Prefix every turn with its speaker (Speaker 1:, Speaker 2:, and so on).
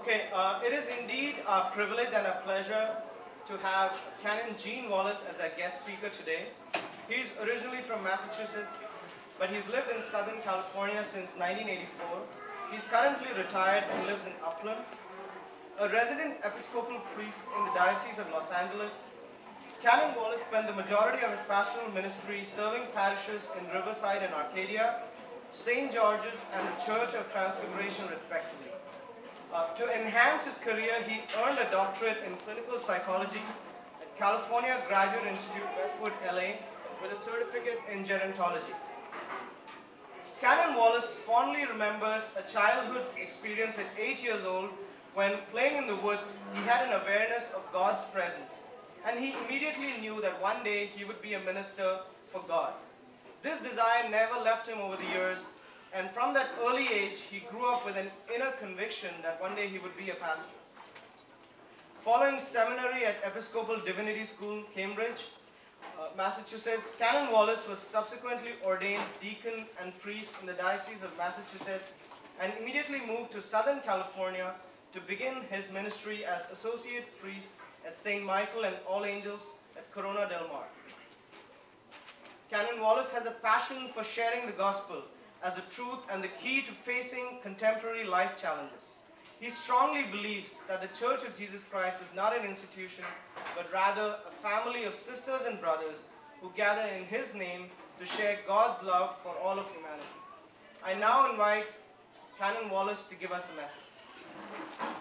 Speaker 1: Okay, it is indeed a privilege and a pleasure to have Canon Gene Wallace as our guest speaker today. He's originally from Massachusetts, but he's lived in Southern California since 1984. He's currently retired and lives in Upland. A resident Episcopal priest in the Diocese of Los Angeles, Canon Wallace spent the majority of his pastoral ministry serving parishes in Riverside and Arcadia, St. George's and the Church of Transfiguration respectively. To enhance his career, he earned a doctorate in clinical psychology at California Graduate Institute, Westwood, LA, with a certificate in gerontology. Canon Wallace fondly remembers a childhood experience at 8 years old when, playing in the woods, he had an awareness of God's presence, and he immediately knew that one day he would be a minister for God. This desire never left him over the years, and from that early age, he grew up with an inner conviction that one day he would be a pastor. Following seminary at Episcopal Divinity School, Cambridge, Massachusetts, Canon Wallace was subsequently ordained deacon and priest in the Diocese of Massachusetts and immediately moved to Southern California to begin his ministry as associate priest at St. Michael and All Angels at Corona del Mar. Canon Wallace has a passion for sharing the gospel as a truth and the key to facing contemporary life challenges. He strongly believes that the Church of Jesus Christ is not an institution, but rather a family of sisters and brothers who gather in His name to share God's love for all of humanity. I now invite Canon Wallace to give us a message.